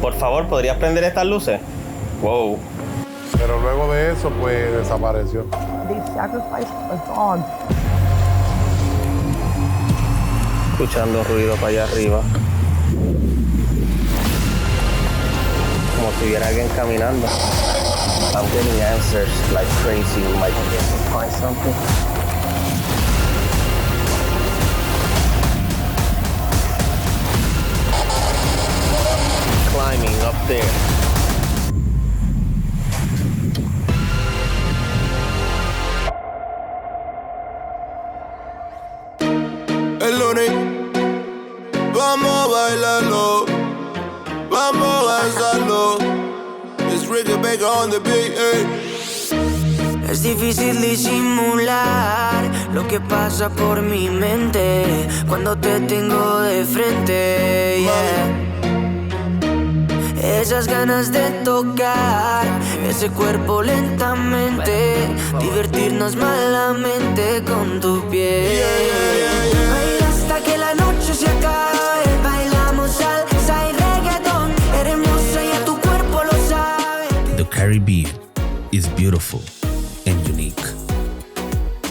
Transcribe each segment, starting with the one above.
Por favor, ¿podrías prender estas luces? Wow. Pero luego de eso, pues, desapareció. They sacrificed a dog. Escuchando ruido para allá arriba. Como si hubiera alguien caminando. I'm getting answers like crazy. We might be able to find something. Climbing up there. El lunes, vamos a bailarlo, vamos a danzarlo. It's Ricky Baker on the beat, Es difícil disimular lo que pasa por mi mente cuando te tengo de frente, yeah. Esas ganas de tocar ese cuerpo lentamente, divertirnos malamente con tu piel. Baila hasta que la noche se acabe, bailamos salsa y reggaetón, eres hermosa y a tu cuerpo lo sabe. The Caribbean is beautiful and unique.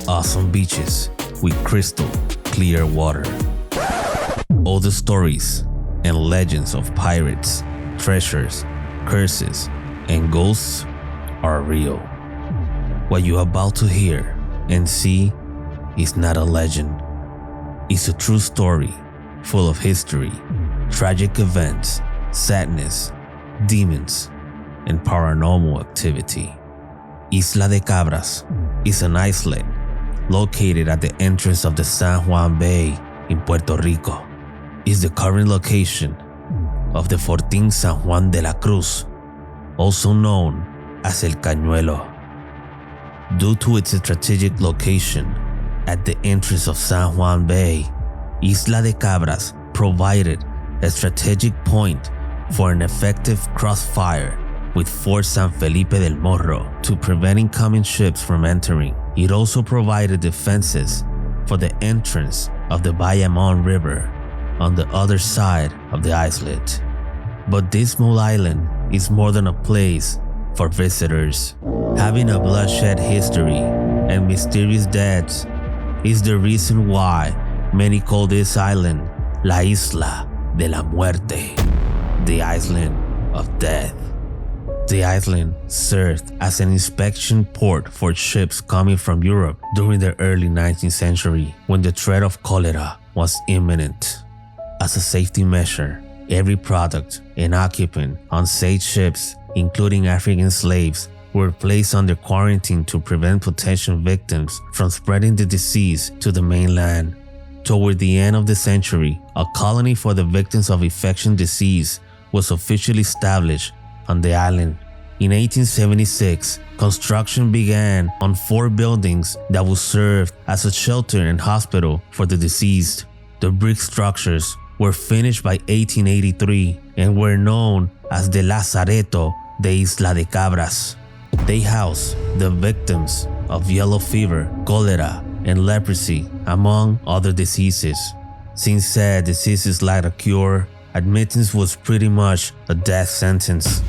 Awesome beaches with crystal clear water. All the stories and legends of pirates, treasures, curses, and ghosts are real. What you're about to hear and see is not a legend. It's a true story full of history, tragic events, sadness, demons, and paranormal activity. Isla de Cabras is an islet located at the entrance of the San Juan Bay in Puerto Rico. It's the current location of the Fortín San Juan de la Cruz, also known as El Cañuelo. Due to its strategic location at the entrance of San Juan Bay, Isla de Cabras provided a strategic point for an effective crossfire with Fort San Felipe del Morro to prevent incoming ships from entering. It also provided defenses for the entrance of the Bayamon River on the other side of the islet. But this small island is more than a place for visitors. Having a bloodshed history and mysterious deaths is the reason why many call this island La Isla de la Muerte, the island of death. The island served as an inspection port for ships coming from Europe during the early 19th century when the threat of cholera was imminent. As a safety measure, every product and occupant on said ships, including African slaves, were placed under quarantine to prevent potential victims from spreading the disease to the mainland. Toward the end of the century, a colony for the victims of infection disease was officially established on the island. In 1876, construction began on 4 buildings that would serve as a shelter and hospital for the deceased. The brick structures were finished by 1883 and were known as the Lazareto de Isla de Cabras. They housed the victims of yellow fever, cholera, and leprosy, among other diseases. Since said diseases lacked a cure, admittance was pretty much a death sentence.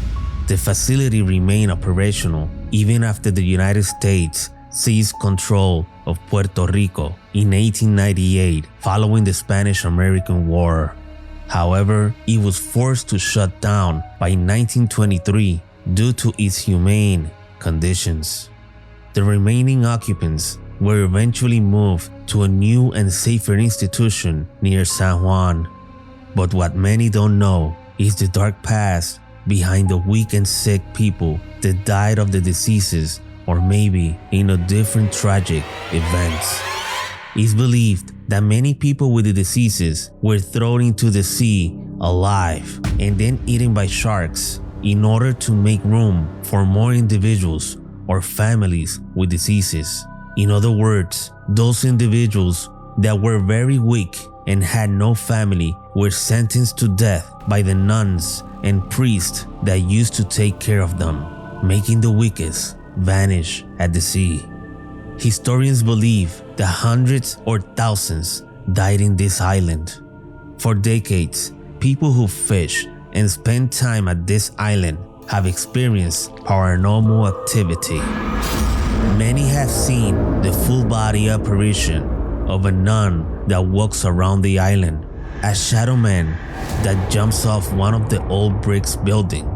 The facility remained operational even after the United States seized control of Puerto Rico in 1898 following the Spanish-American War. However, it was forced to shut down by 1923 due to its humane conditions. The remaining occupants were eventually moved to a new and safer institution near San Juan. But what many don't know is the dark past behind the weak and sick people that died of the diseases or maybe in a different tragic events. It's believed that many people with the diseases were thrown into the sea alive and then eaten by sharks in order to make room for more individuals or families with diseases. In other words, those individuals that were very weak and had no family were sentenced to death by the nuns and priests that used to take care of them, making the weakest vanish at the sea. Historians believe that hundreds or thousands died in this island. For decades, people who fished and spent time at this island have experienced paranormal activity. Many have seen the full-body apparition of a nun that walks around the island, a shadow man that jumps off one of the old bricks building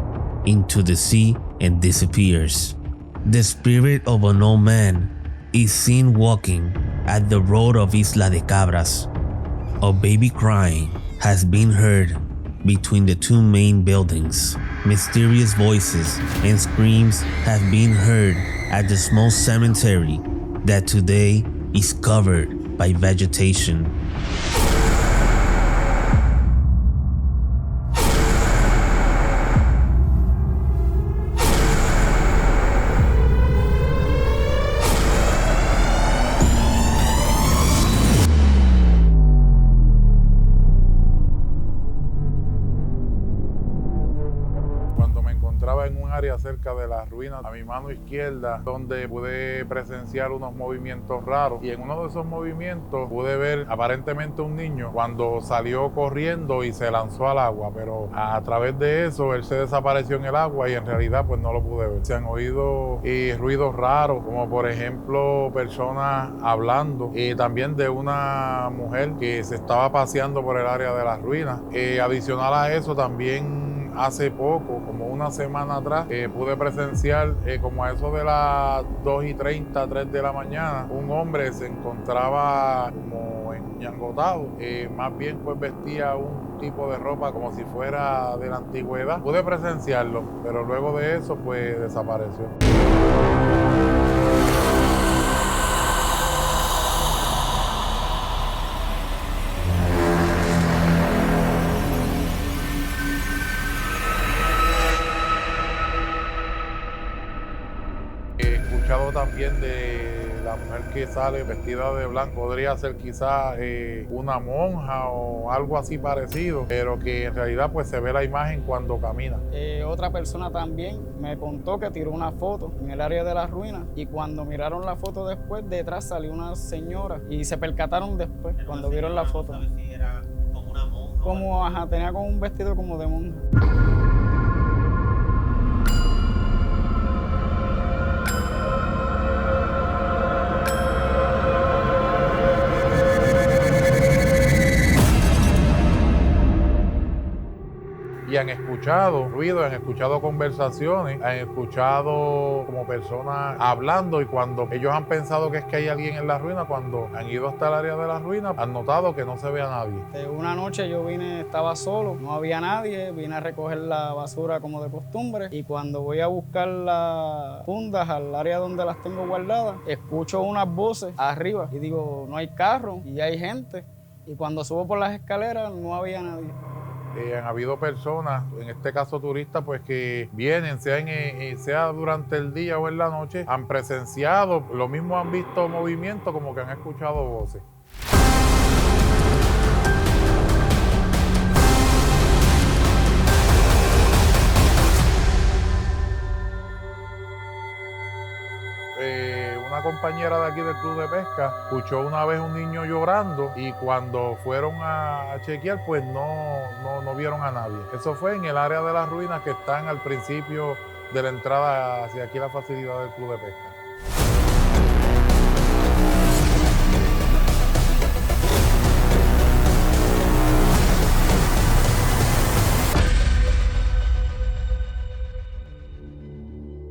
into the sea and disappears. The spirit of an old man is seen walking at the road of Isla de Cabras. A baby crying has been heard between the two main buildings. Mysterious voices and screams have been heard at the small cemetery that today is covered by vegetation. En un área cerca de las ruinas a mi mano izquierda, donde pude presenciar unos movimientos raros, y en uno de esos movimientos pude ver aparentemente un niño cuando salió corriendo y se lanzó al agua, pero a través de eso él se desapareció en el agua y en realidad pues no lo pude ver. Se han oído ruidos raros, como por ejemplo personas hablando, y también de una mujer que se estaba paseando por el área de las ruinas. Adicional a eso, también hace poco, como una semana atrás, pude presenciar como a eso de las 2:30, 3 de la mañana, un hombre se encontraba como enñangotado, más bien pues vestía un tipo de ropa como si fuera de la antigüedad. Pude presenciarlo, pero luego de eso pues desapareció. También de la mujer que sale vestida de blanco, podría ser quizás una monja o algo así parecido, pero que en realidad pues se ve la imagen cuando camina. Otra persona también me contó que tiró una foto en el área de las ruinas, y cuando miraron la foto después, detrás salió una señora y se percataron después cuando vieron la foto. ¿No sabes si era como una monja? Como, ajá, tenía como un vestido como de monja. Y han escuchado ruidos, han escuchado conversaciones, han escuchado como personas hablando, y cuando ellos han pensado que es que hay alguien en la ruina, cuando han ido hasta el área de la ruina, han notado que no se ve a nadie. Una noche yo estaba solo, no había nadie, vine a recoger la basura como de costumbre, y cuando voy a buscar las fundas al área donde las tengo guardadas, escucho unas voces arriba y digo, no hay carro y hay gente, y cuando subo por las escaleras no había nadie. Han habido personas, en este caso turistas, pues que vienen, sea durante el día o en la noche, han presenciado, lo mismo han visto movimientos como que han escuchado voces. Una compañera de aquí del club de pesca escuchó una vez un niño llorando, y cuando fueron a chequear pues no vieron a nadie. Eso fue en el área de las ruinas que están al principio de la entrada hacia aquí la facilidad del club de pesca.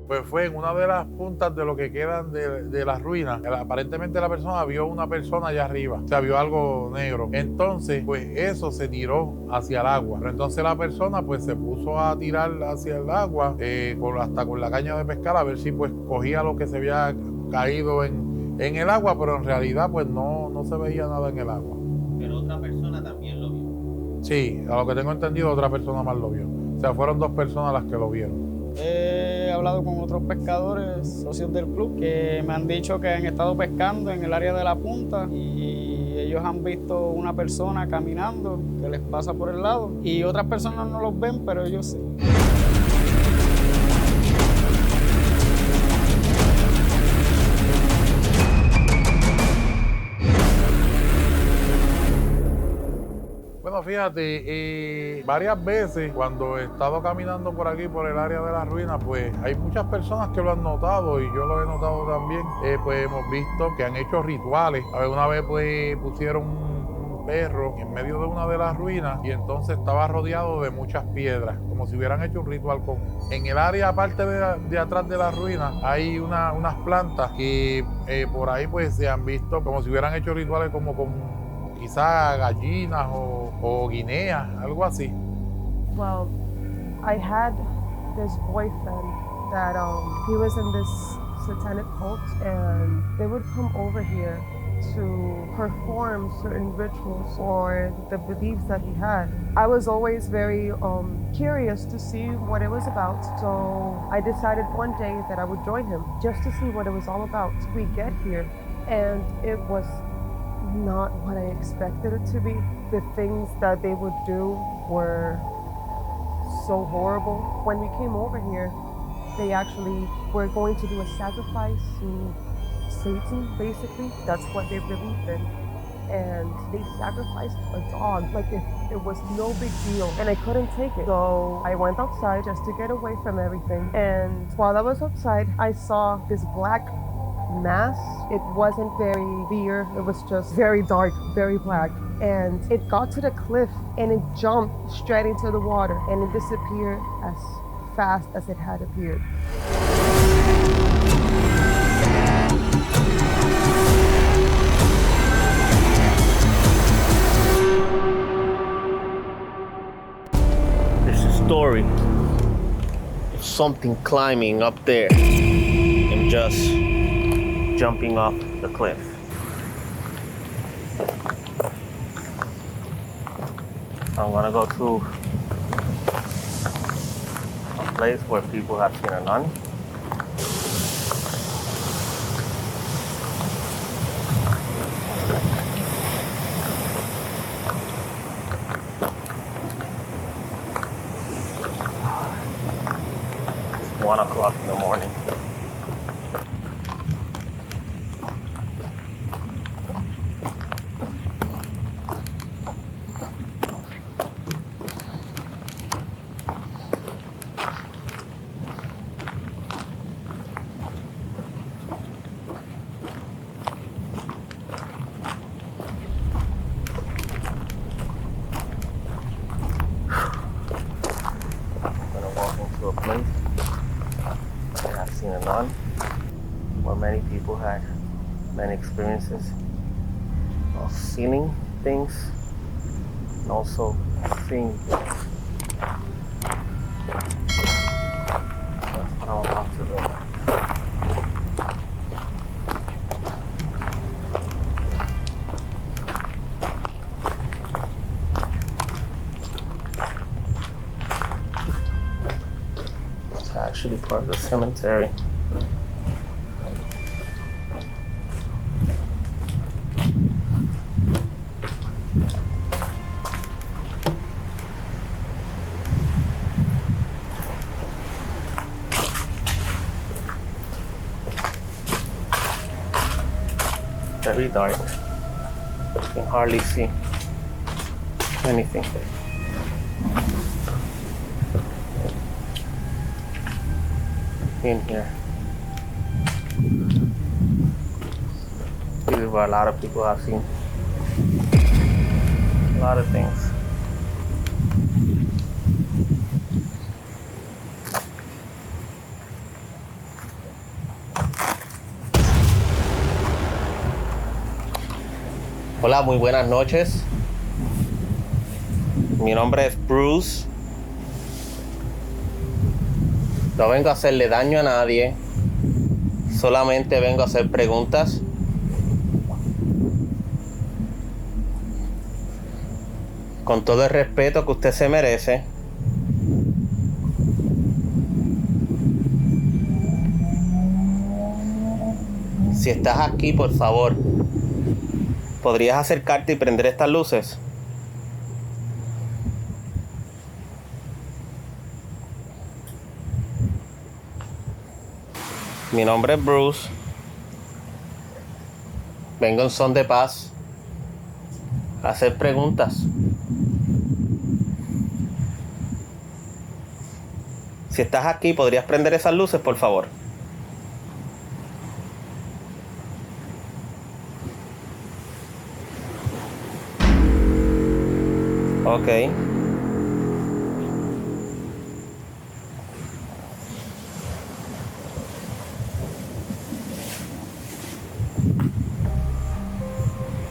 Pues fue en una de las puntas de lo que quedan de las ruinas. Aparentemente la persona vio una persona allá arriba, o sea, vio algo negro. Entonces, pues eso se tiró hacia el agua. Pero entonces la persona pues se puso a tirar hacia el agua, hasta con la caña de pescar, a ver si pues cogía lo que se había caído en el agua, pero en realidad pues no se veía nada en el agua. Pero otra persona también lo vio. Sí, a lo que tengo entendido, otra persona más lo vio. O sea, fueron 2 personas las que lo vieron. He hablado con otros pescadores, socios del club, que me han dicho que han estado pescando en el área de la punta y ellos han visto una persona caminando que les pasa por el lado, y otras personas no los ven, pero ellos sí. Bueno, fíjate, varias veces cuando he estado caminando por aquí, por el área de las ruinas, pues hay muchas personas que lo han notado y yo lo he notado también. Pues hemos visto que han hecho rituales. A ver, una vez pues pusieron un perro en medio de una de las ruinas y entonces estaba rodeado de muchas piedras, como si hubieran hecho un ritual con él. En el área aparte de atrás de las ruinas hay unas plantas que por ahí pues se han visto como si hubieran hecho rituales como con quizás gallinas o guineas, algo así. Well, I had this boyfriend that he was in this satanic cult, and they would come over here to perform certain rituals or the beliefs that he had. I was always very curious to see what it was about, so I decided one day that I would join him just to see what it was all about. We get here, and it was not what I expected it to be. The things that they would do were so horrible. When we came over here, they actually were going to do a sacrifice to Satan, basically. That's what they believed in. And they sacrificed a dog like if it was no big deal. And I couldn't take it. So I went outside just to get away from everything. And while I was outside, I saw this black mass. It wasn't very clear. It was just very dark, very black. And it got to the cliff and it jumped straight into the water and it disappeared as fast as it had appeared. There's a story of something climbing up there and just jumping off the cliff. I'm gonna go to a place where people have seen a nun. It's 1 o'clock in the morning. A place that I've seen a nun, where many people had many experiences of seeing things and also seeing things. That's what I'm about to do. Actually part of the cemetery. Very dark. You can hardly see anything. In here. This is where a lot of people have seen a lot of things. Hola, muy buenas noches. Mi nombre es Bruce. No vengo a hacerle daño a nadie, solamente vengo a hacer preguntas. Con todo el respeto que usted se merece. Si estás aquí, por favor, ¿podrías acercarte y prender estas luces? Mi nombre es Bruce. Vengo en son de paz a hacer preguntas. Si estás aquí, ¿podrías prender esas luces, por favor? Ok.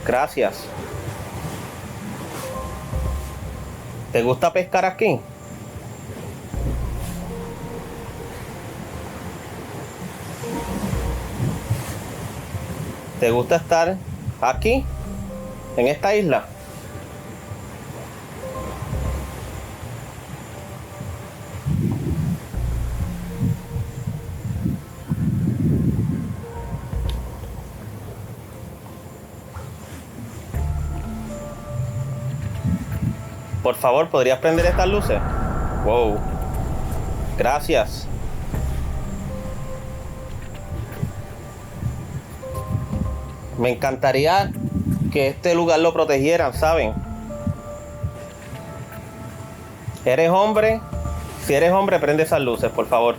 Gracias. ¿Te gusta pescar aquí? ¿Te gusta estar aquí, en esta isla? Por favor, ¿podrías prender estas luces? Wow. Gracias. Me encantaría que este lugar lo protegieran, ¿saben? ¿Eres hombre? Si eres hombre, prende esas luces, por favor.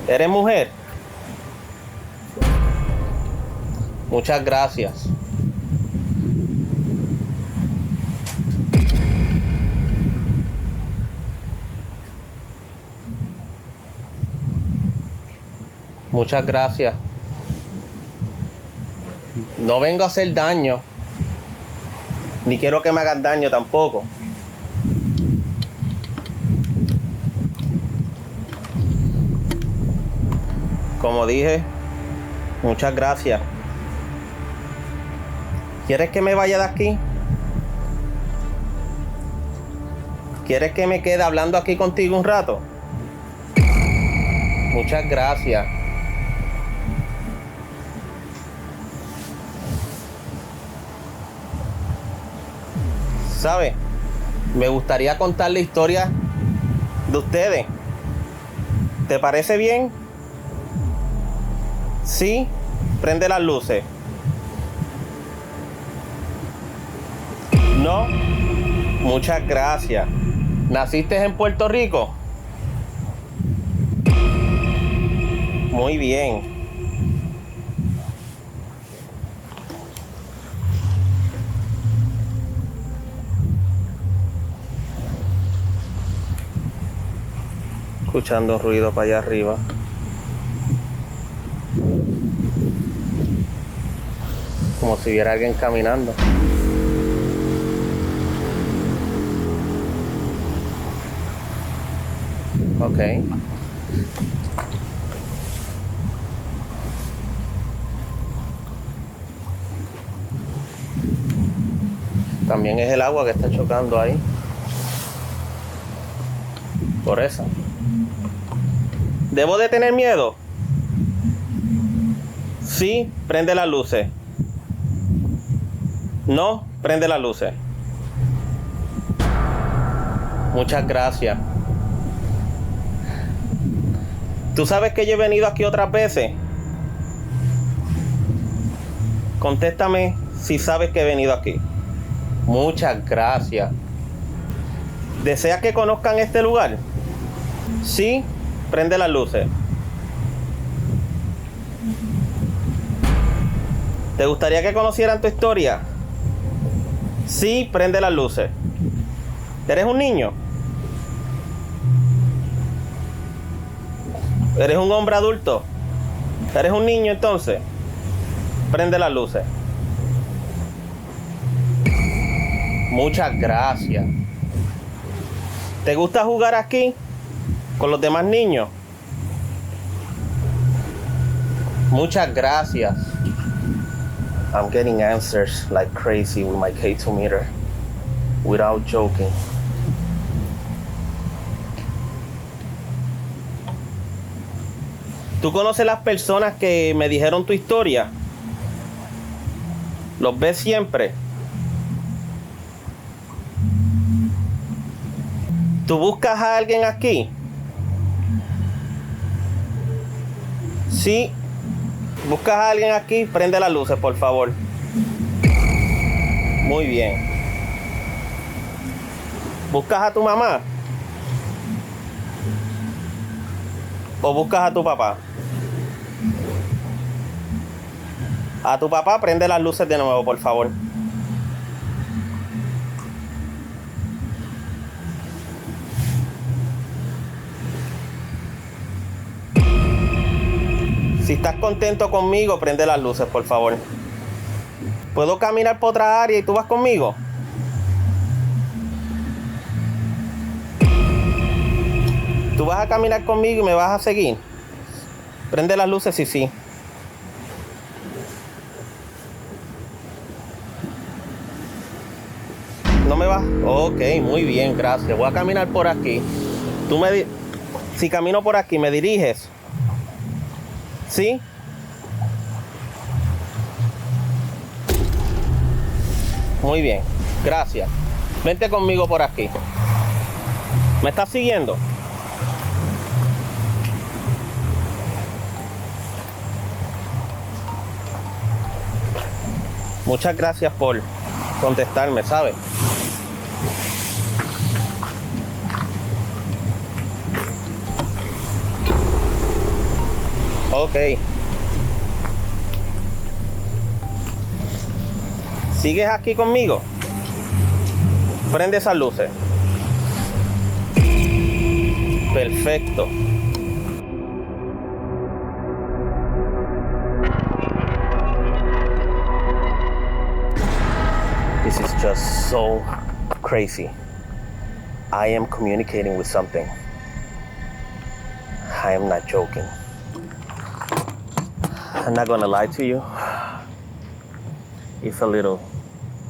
¿Eres mujer? Muchas gracias. Muchas gracias. No vengo a hacer daño. Ni quiero que me hagan daño tampoco. Como dije, muchas gracias. ¿Quieres que me vaya de aquí? ¿Quieres que me quede hablando aquí contigo un rato? Muchas gracias. ¿Sabes? Me gustaría contar la historia de ustedes. ¿Te parece bien? Sí, prende las luces. No, muchas gracias. ¿Naciste en Puerto Rico? Muy bien. Escuchando ruido para allá arriba. Como si hubiera alguien caminando. Ok. También es el agua que está chocando ahí. Por eso. ¿Debo de tener miedo? Sí, prende las luces. No, prende las luces. Muchas gracias. ¿Tú sabes que yo he venido aquí otras veces? Contéstame si sabes que he venido aquí. Muchas gracias. ¿Deseas que conozcan este lugar? Sí, prende las luces. ¿Te gustaría que conocieran tu historia? Sí, prende las luces. ¿Eres un niño? ¿Eres un hombre adulto? ¿Eres un niño entonces? Prende las luces. Muchas gracias. ¿Te gusta jugar aquí con los demás niños? Muchas gracias. I'm getting answers like crazy with my K2 meter. Without joking. ¿Tú conoces las personas que me dijeron tu historia? ¿Los ves siempre? ¿Tú buscas a alguien aquí? Sí. ¿Buscas a alguien aquí? Prende las luces, por favor. Muy bien. ¿Buscas a tu mamá? o buscas a tu papá? A tu papá, prende las luces de nuevo, por favor. Si estás contento conmigo, prende las luces, por favor. ¿Puedo caminar por otra área y tú vas conmigo? ¿Tú vas a caminar conmigo y me vas a seguir? Prende las luces, sí. ¿No me vas? Ok, muy bien, gracias. Voy a caminar por aquí. Si camino por aquí, ¿me diriges? ¿Sí? Muy bien, gracias. Vente conmigo por aquí. ¿Me estás siguiendo? Muchas gracias por contestarme, ¿sabes? Ok. ¿Sigues aquí conmigo? Prende esas luces. Perfecto. This is just so crazy. I am communicating with something. I am not joking. I'm not gonna lie to you. It's a little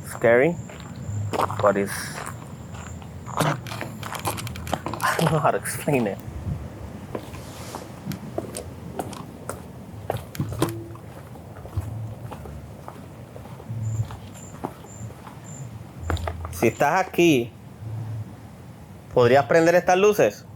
scary, but I don't know how to explain it. Si estás aquí, ¿podrías prender estas luces?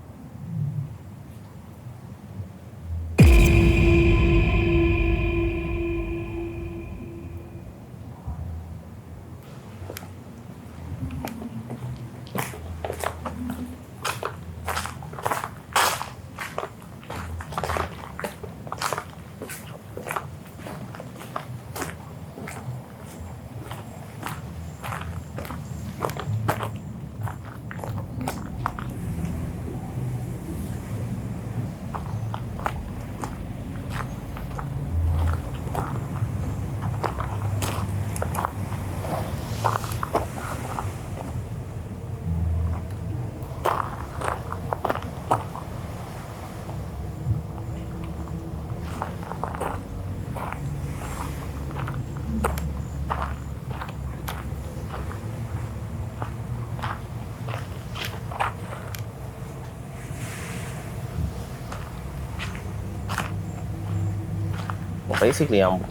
Basically, I'm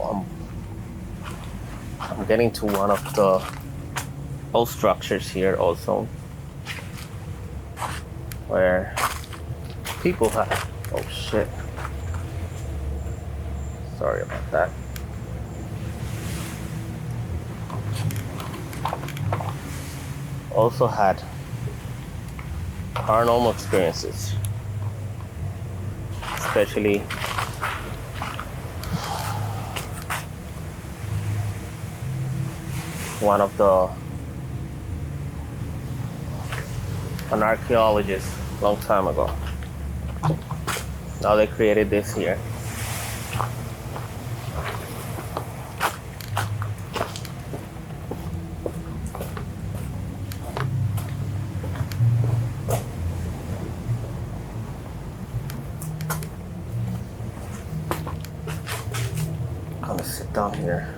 getting to one of the old structures here also, where people have, oh shit, sorry about that. Also had paranormal experiences, especially one of an archaeologist long time ago. Now they created this here. I'm gonna sit down here.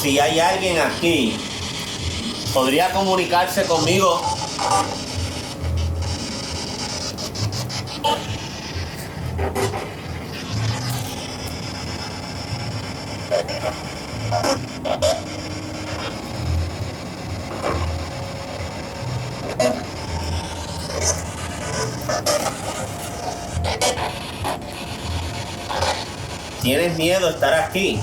Si hay alguien aquí, ¿podría comunicarse conmigo? ¿Tienes miedo de estar aquí?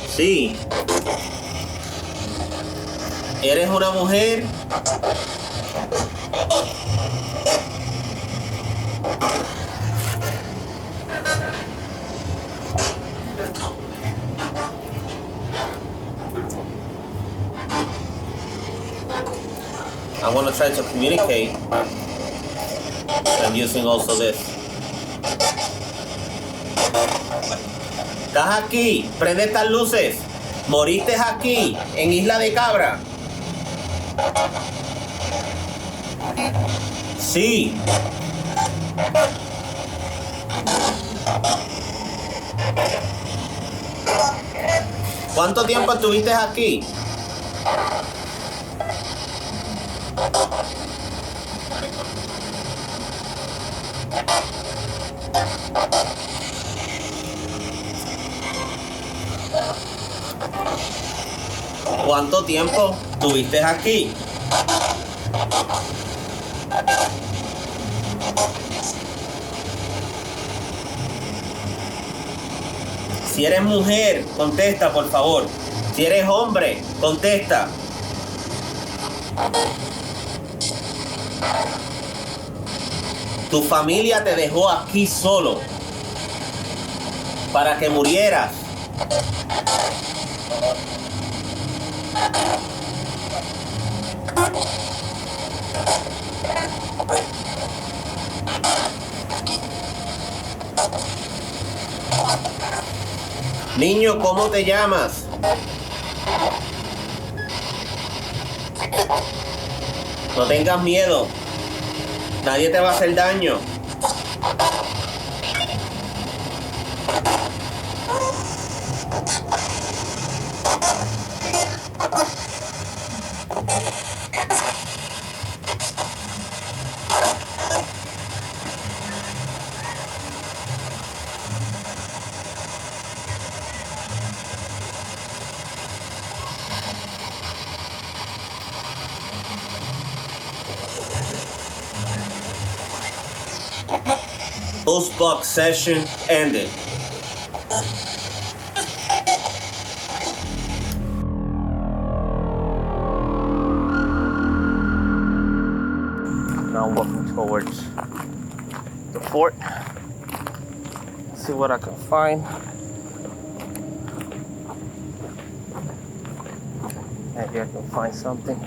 Sí. ¿Eres una mujer? I want to try to communicate. I'm using also this. ¿Estás aquí? Prende estas luces. ¿Moriste aquí, en Isla de Cabra? Sí. ¿Cuánto tiempo estuviste aquí? ¿Cuánto tiempo estuviste aquí? Si eres mujer, contesta, por favor. Si eres hombre, contesta. Tu familia te dejó aquí solo para que murieras. Niño, ¿cómo te llamas? No tengas miedo. Nadie te va a hacer daño. Post-box session ended. Now I'm walking towards the fort. See what I can find. Maybe I can find something.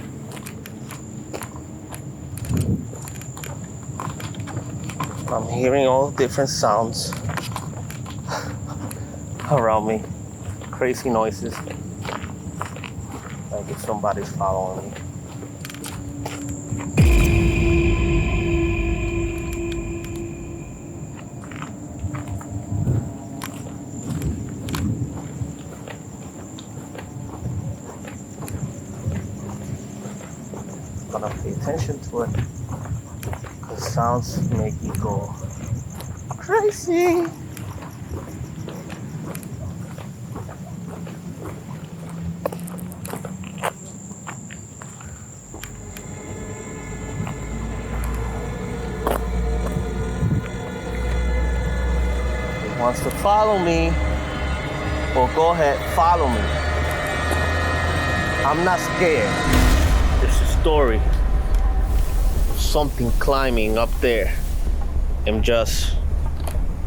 I'm hearing all different sounds around me. Crazy noises. Like if somebody's following me. Gotta pay attention to it. The sounds make you go crazy. If he wants to follow me, well, go ahead, follow me. I'm not scared. There's a story. Something climbing up there. I'm just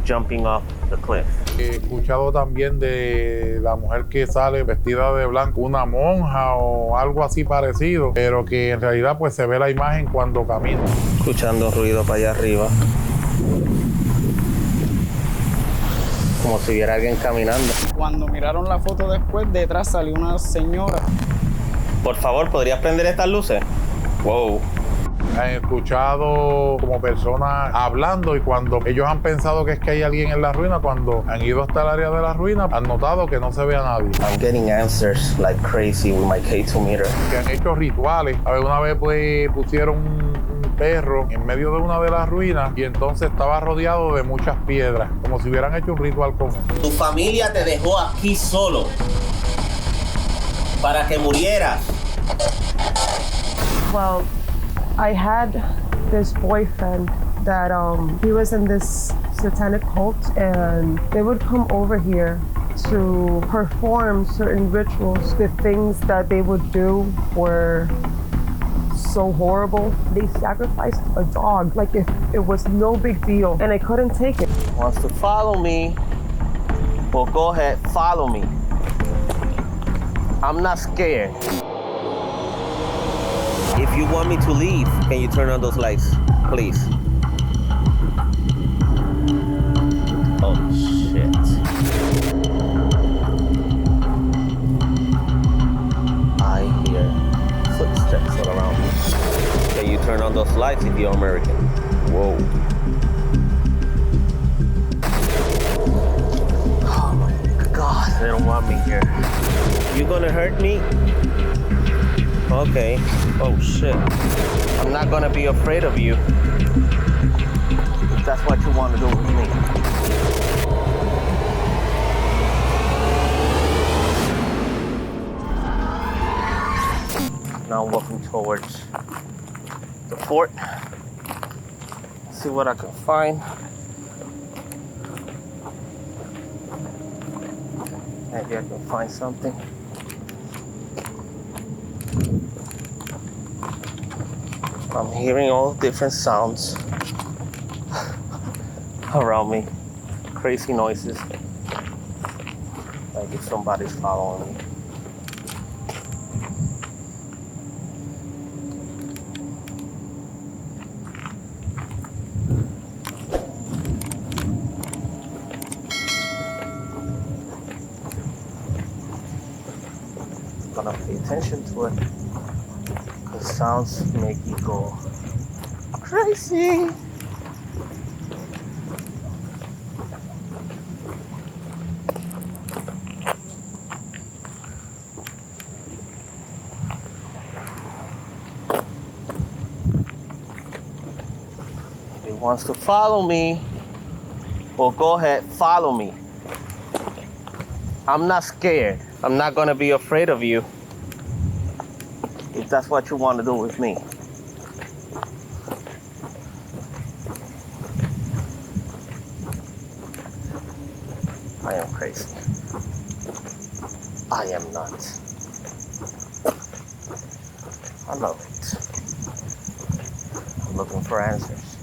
jumping off the cliff. He escuchado también de la mujer que sale vestida de blanco, una monja o algo así parecido, pero que en realidad pues se ve la imagen cuando camina. Escuchando ruido para allá arriba. Como si hubiera alguien caminando. Cuando miraron la foto después, detrás salió una señora. Por favor, ¿podrías prender estas luces? Wow. Han escuchado como personas hablando y cuando ellos han pensado que es que hay alguien en la ruina, cuando han ido hasta el área de la ruina, han notado que no se ve a nadie. I'm getting answers like crazy with my K2 meter. Que han hecho rituales. A ver, una vez pues pusieron un perro en medio de una de las ruinas y entonces estaba rodeado de muchas piedras, como si hubieran hecho un ritual con él. Tu familia te dejó aquí solo para que murieras. Well, I had this boyfriend that he was in this satanic cult, and they would come over here to perform certain rituals. The things that they would do were so horrible. They sacrificed a dog like if it was no big deal, and I couldn't take it. Wants to follow me? Well, go ahead, follow me. I'm not scared. If you want me to leave, can you turn on those lights, please? Oh, shit. I hear footsteps all around me. Can you turn on those lights if you're American? Whoa. Oh my God, they don't want me here. You gonna hurt me? Okay. Oh shit. I'm not gonna be afraid of you. If that's what you want to do with me. Now I'm walking towards the fort. See what I can find. Maybe I can find something. I'm hearing all different sounds around me. Crazy noises. Like if somebody's following me. I'm gonna pay attention to it. The sounds make you go crazy. If he wants to follow me, well, go ahead, follow me. I'm not scared. I'm not gonna be afraid of you. If that's what you want to do with me. I am crazy. I am not. I love it. I'm looking for answers.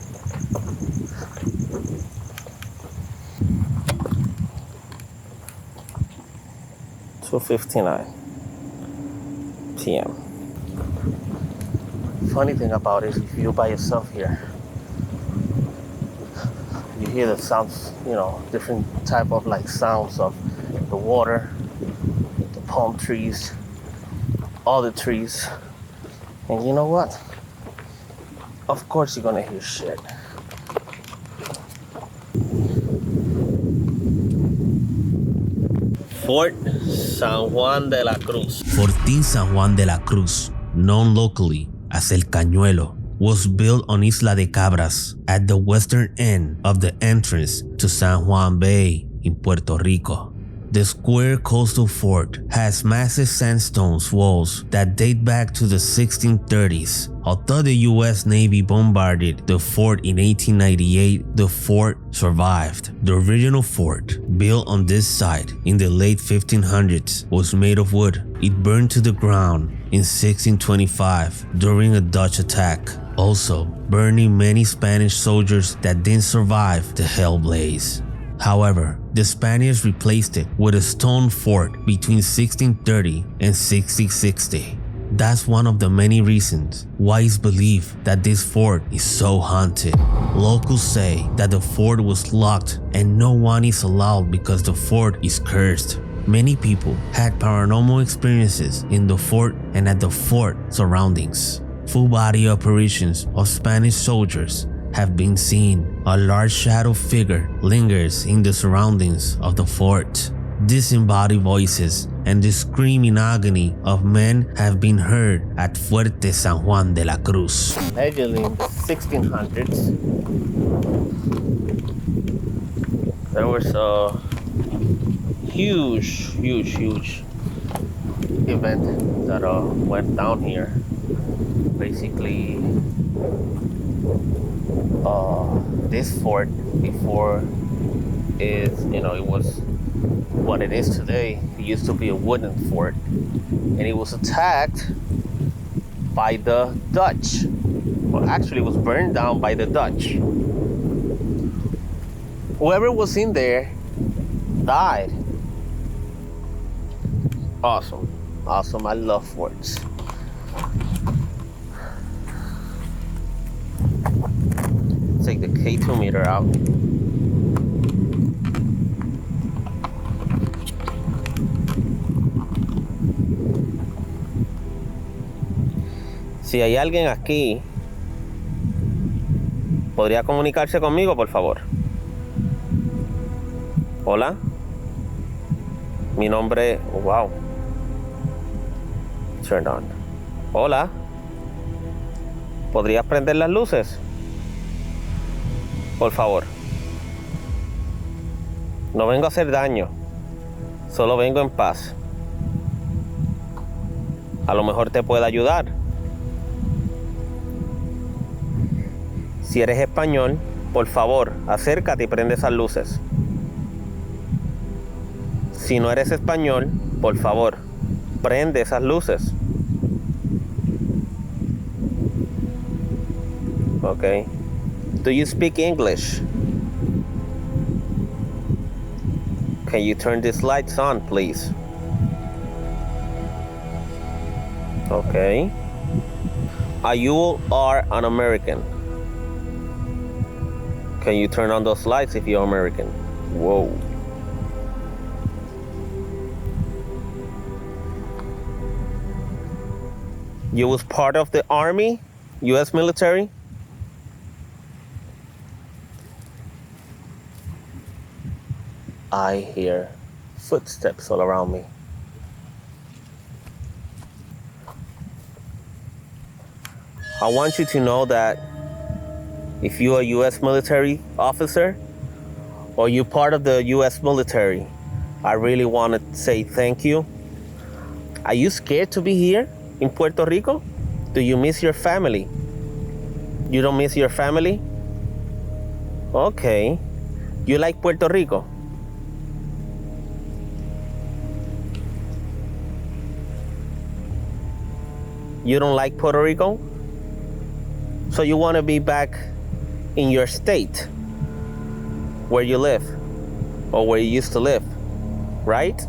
(2:59 p.m.) Funny thing about it is if you're by yourself here, you hear the sounds, different type of like sounds of the water, the palm trees, all the trees. And you know what? Of course you're gonna hear shit. Fort San Juan de la Cruz. Fortín San Juan de la Cruz, known locally as El Cañuelo, was built on Isla de Cabras at the western end of the entrance to San Juan Bay in Puerto Rico. The square coastal fort has massive sandstone walls that date back to the 1630s. Although the US Navy bombarded the fort in 1898, the fort survived. The original fort, built on this site in the late 1500s, was made of wood. It burned to the ground in 1625 during a Dutch attack, also burning many Spanish soldiers that didn't survive the hell blaze. However, the Spaniards replaced it with a stone fort between 1630 and 1660. That's one of the many reasons why it's believed that this fort is so haunted. Locals say that the fort was locked and no one is allowed because the fort is cursed. Many people had paranormal experiences in the fort and at the fort surroundings. Full body apparitions of Spanish soldiers have been seen. A large shadow figure lingers in the surroundings of the fort. Disembodied voices and the screaming agony of men have been heard at Fuerte San Juan de la Cruz. Allegedly in the 1600s, there was a huge event that went down here. Basically, This fort before is, it was what it is today. It used to be a wooden fort, and it was attacked by the Dutch. Well, actually, it was burned down by the Dutch. Whoever was in there died. Awesome. I love forts. Take the K2 meter out. Si hay alguien aquí, ¿podría comunicarse conmigo, por favor? Hola. Mi nombre... Wow. Turned on. Hola. ¿Podrías prender las luces? Por favor. No vengo a hacer daño. Solo vengo en paz. A lo mejor te puedo ayudar. Si eres español, por favor, acércate y prende esas luces. Si no eres español, por favor, prende esas luces. Okay. Do you speak English? Can you turn these lights on, please? Okay. You are an American. Can you turn on those lights if you're American? Whoa. You was part of the army, U.S. military? I hear footsteps all around me. I want you to know that if you're a U.S. military officer or you're part of the U.S. military, I really want to say thank you. Are you scared to be here in Puerto Rico? Do you miss your family? You don't miss your family? Okay. You like Puerto Rico? You don't like Puerto Rico? So you want to be back in your state where you live or where you used to live, right?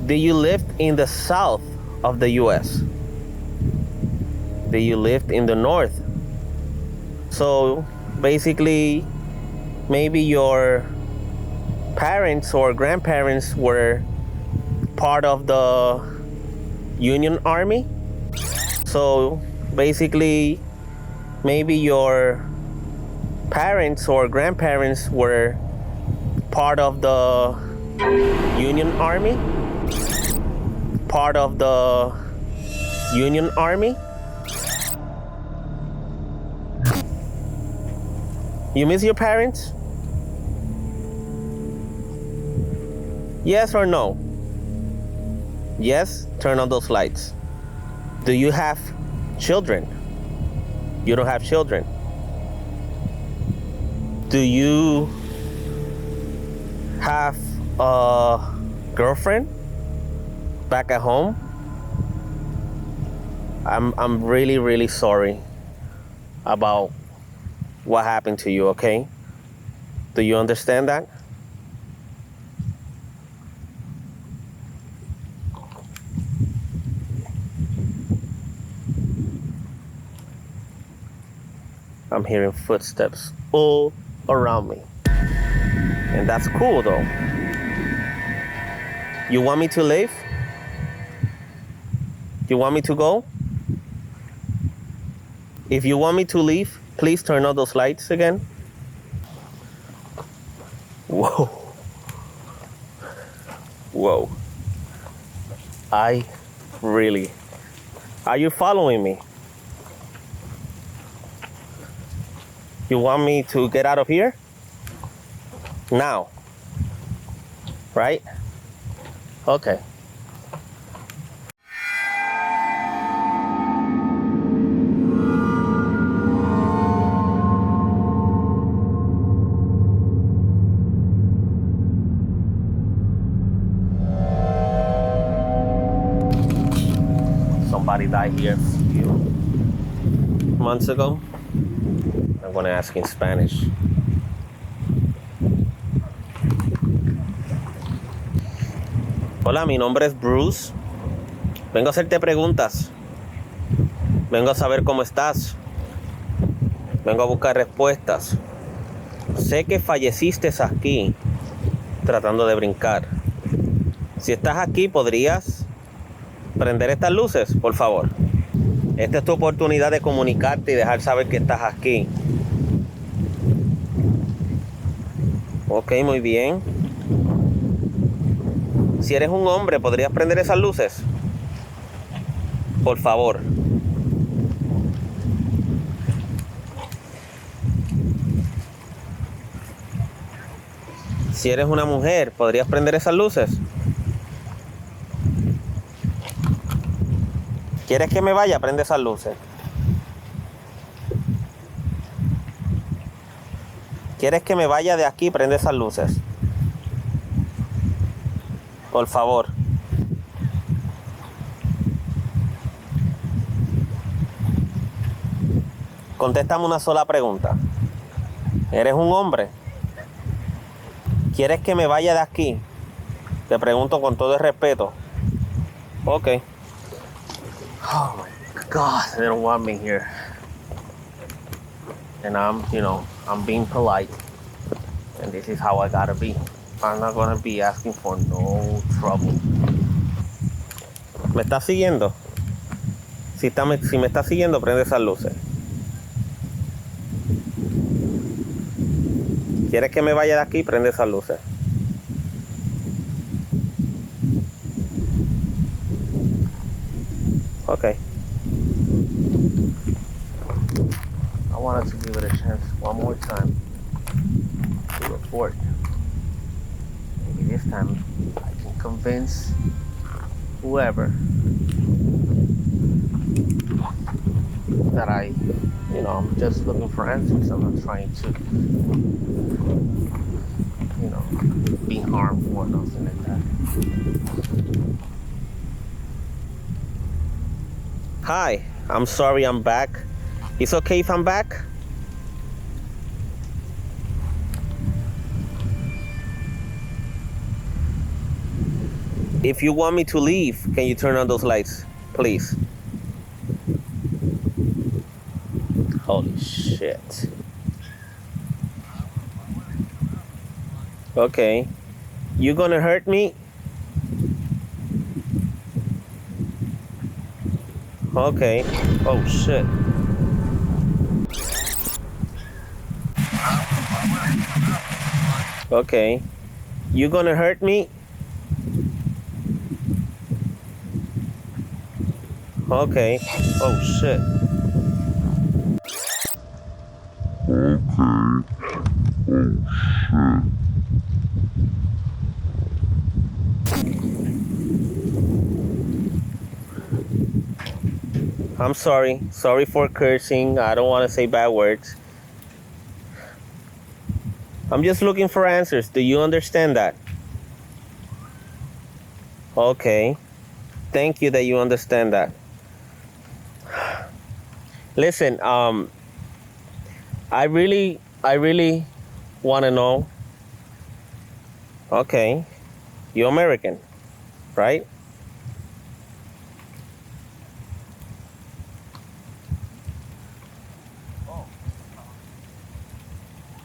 Do you live in the south of the US? Do you live in the north? So basically, maybe your parents or grandparents were part of the Union Army. So basically, maybe your parents or grandparents were part of the Union Army. Part of the Union Army. You miss your parents? Yes or no? Yes, turn on those lights. Do you have children? You don't have children. Do you have a girlfriend back at home? I'm really, really sorry about what happened to you, okay? Do you understand that? I'm hearing footsteps all around me. And that's cool though. You want me to leave? You want me to go? If you want me to leave, please turn on those lights again. Whoa. Whoa. I really... Are you following me? You want me to get out of here? Now. Right? Okay. somebody died here a few months ago. I'm gonna ask in Spanish. Hola, mi nombre es Bruce. Vengo a hacerte preguntas. Vengo a saber cómo estás. Vengo a buscar respuestas. Sé que falleciste aquí tratando de brincar. Si estás aquí, ¿podrías prender estas luces, por favor? Esta es tu oportunidad de comunicarte y dejar saber que estás aquí. Ok, muy bien. Si eres un hombre, ¿podrías prender esas luces? Por favor. Si eres una mujer, ¿podrías prender esas luces? ¿Quieres que me vaya? Prende esas luces. ¿Quieres que me vaya de aquí? Prende esas luces. Por favor. Contéstame una sola pregunta. ¿Eres un hombre? ¿Quieres que me vaya de aquí? Te pregunto con todo el respeto. Ok. Oh my God, they don't want me here. And I'm being polite. And this is how I gotta be. I'm not gonna be asking for no trouble. ¿Me estás siguiendo? Si me estás siguiendo, prende esas luces. ¿Quieres que me vaya de aquí? Prende esas luces. Okay. I wanted to give it a chance one more time to report. Maybe this time I can convince whoever that I'm just looking for answers. I'm not trying to, be harmful or nothing like that. Hi, I'm sorry I'm back. It's okay if I'm back? If you want me to leave, can you turn on those lights, please? Holy shit. Okay. You gonna hurt me? Okay. Oh shit. Okay. You gonna hurt me? Okay. Oh shit. I'm sorry. Sorry for cursing. I don't want to say bad words. I'm just looking for answers. Do you understand that? Okay. Thank you that you understand that. Listen, I really want to know. Okay. You're American, right?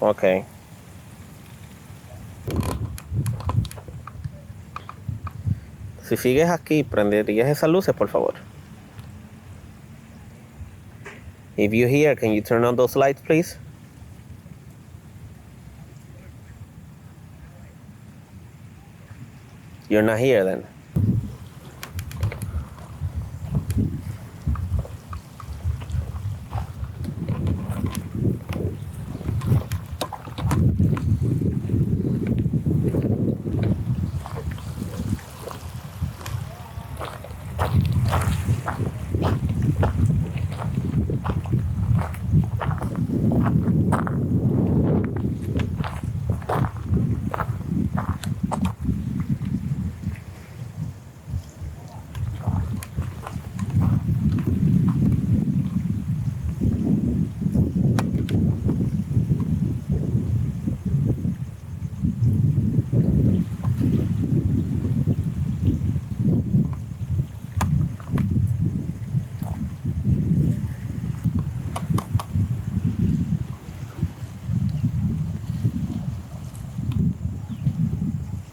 Okay. Si sigues aquí, prenderías esas luces, por favor. If you're here, can you turn on those lights, please? You're not here then.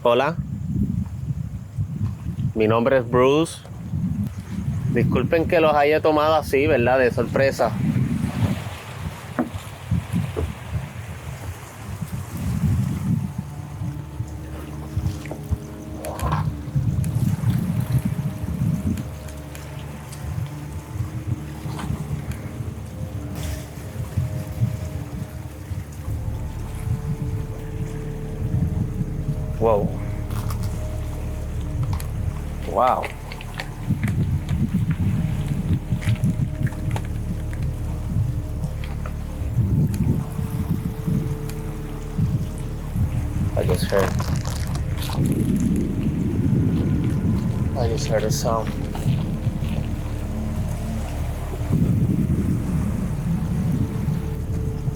Hola. Mi nombre es Bruce. Disculpen que los haya tomado así, ¿verdad? De sorpresa. Wow. Wow. I just heard a sound.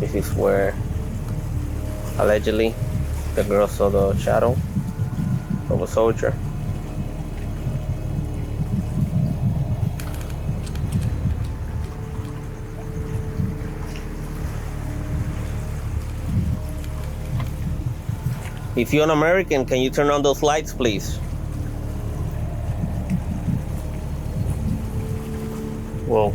This is where allegedly the girl saw the shadow of a soldier. If you're an American, can you turn on those lights, please? Whoa.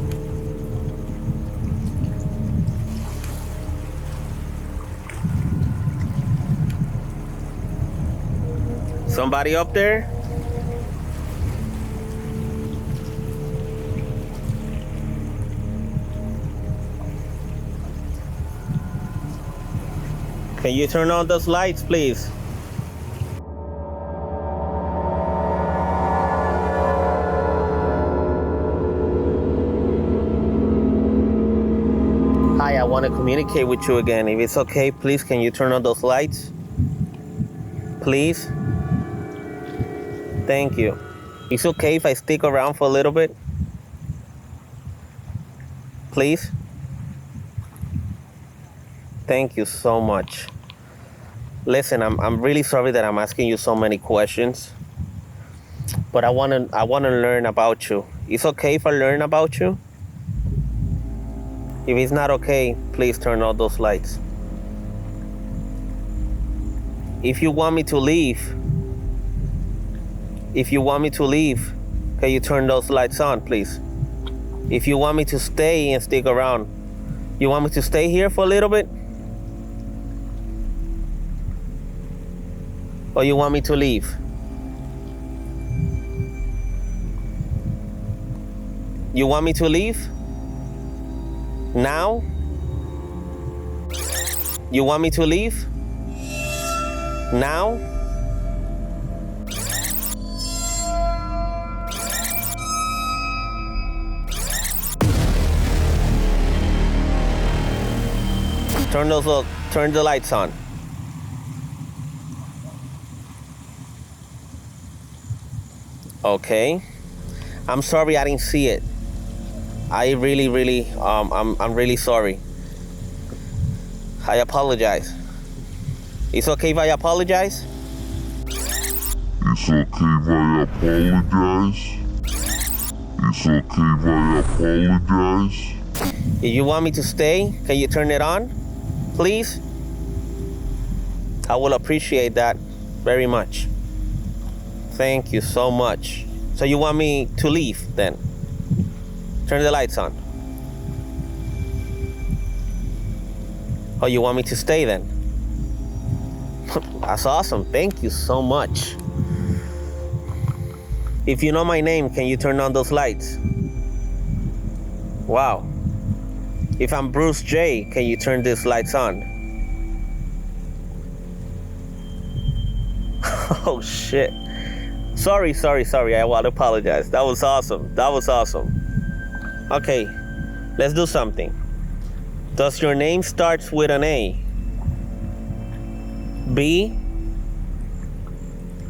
Somebody up there? Can you turn on those lights, please? Hi, I want to communicate with you again. If it's okay, please, can you turn on those lights? Please? Thank you. It's okay if I stick around for a little bit? Please? Thank you so much. Listen, I'm really sorry that I'm asking you so many questions, but I wanna learn about you. It's okay if I learn about you? If it's not okay, please turn on those lights. If you want me to leave, can you turn those lights on, please? If you want me to stay and stick around, you want me to stay here for a little bit? Or you want me to leave? You want me to leave? Now? You want me to leave? Now? Turn the lights on. Okay. I'm sorry I didn't see it. I really, I'm really sorry. I apologize. It's okay if I apologize? It's okay if I apologize? It's okay if I apologize? If you want me to stay, can you turn it on, please? I will appreciate that very much. Thank you so much. So you want me to leave then? Turn the lights on. Oh, you want me to stay then? That's awesome. Thank you so much. If you know my name, can you turn on those lights? Wow. If I'm Bruce J, can you turn these lights on? Oh shit. Sorry. I want to apologize. That was awesome. Okay, let's do something. Does your name start with an A? B?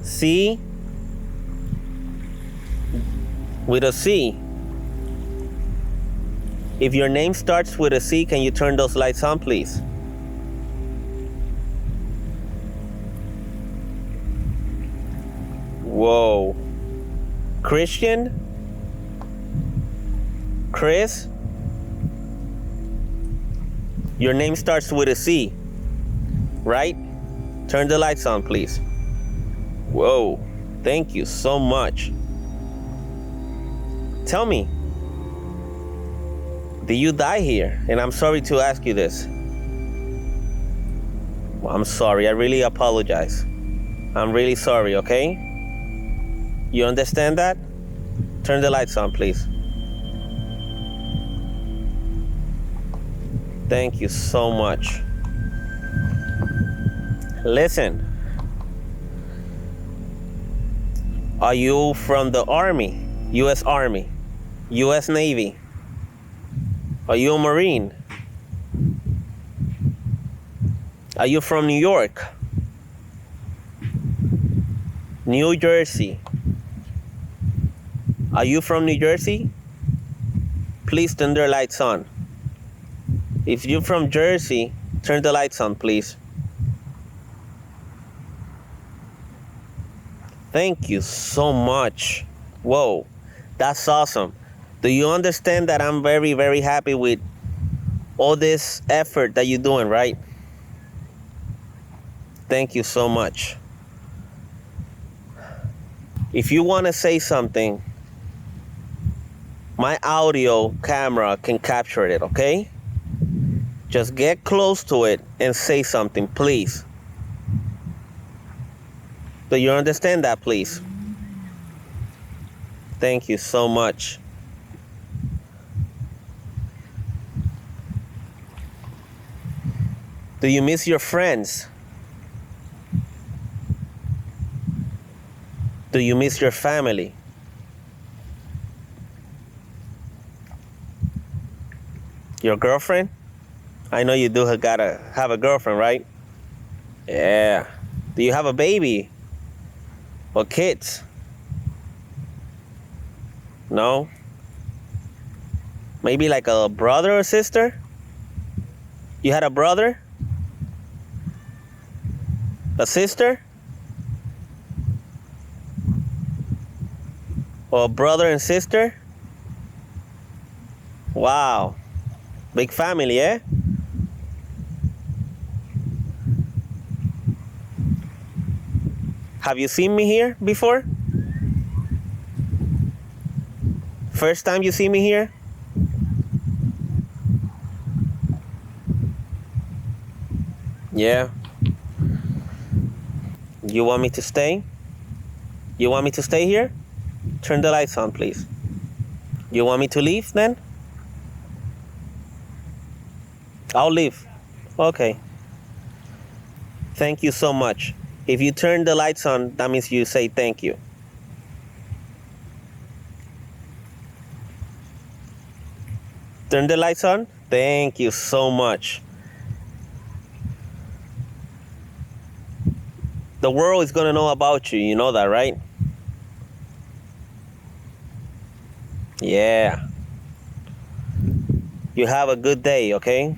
C? With a C? If your name starts with a C, can you turn those lights on, please? Whoa. Christian? Chris? Your name starts with a C, right? Turn the lights on, please. Whoa, thank you so much. Tell me, did you die here? And I'm sorry to ask you this. Well, I'm sorry, I really apologize. I'm really sorry, okay? You understand that? Turn the lights on, please. Thank you so much. Listen. Are you from the Army? U.S. Army? U.S. Navy? Are you a Marine? Are you from New York? New Jersey? Are you from New Jersey? Please turn the lights on. If you're from Jersey, turn the lights on, please. Thank you so much. Whoa, that's awesome. Do you understand that I'm very, very happy with all this effort that you're doing, right? Thank you so much. If you want to say something, my audio camera can capture it, okay? Just get close to it and say something, please. Do you understand that, please? Thank you so much. Do you miss your friends? Do you miss your family? Your girlfriend? I know you do gotta have a girlfriend, right? Yeah. Do you have a baby? Or kids? No? Maybe like a brother or sister? You had a brother? A sister? Or a brother and sister? Wow. Big family, eh? Have you seen me here before? First time you see me here? Yeah. You want me to stay? You want me to stay here? Turn the lights on, please. You want me to leave then? I'll leave. Okay. Thank you so much. If you turn the lights on, that means you say thank you. Turn the lights on? Thank you so much. The world is gonna know about you. You know that, right? Yeah. You have a good day, okay?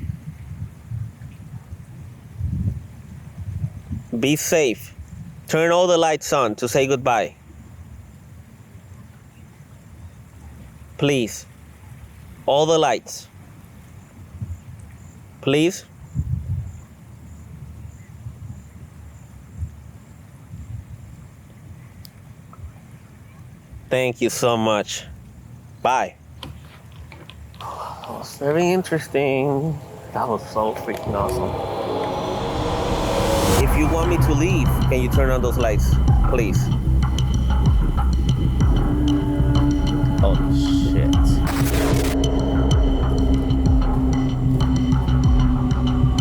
Be safe. Turn all the lights on to say goodbye. Please. All the lights. Please. Thank you so much. Bye. That was very interesting. That was so freaking awesome. If you want me to leave, can you turn on those lights, please? Oh, shit.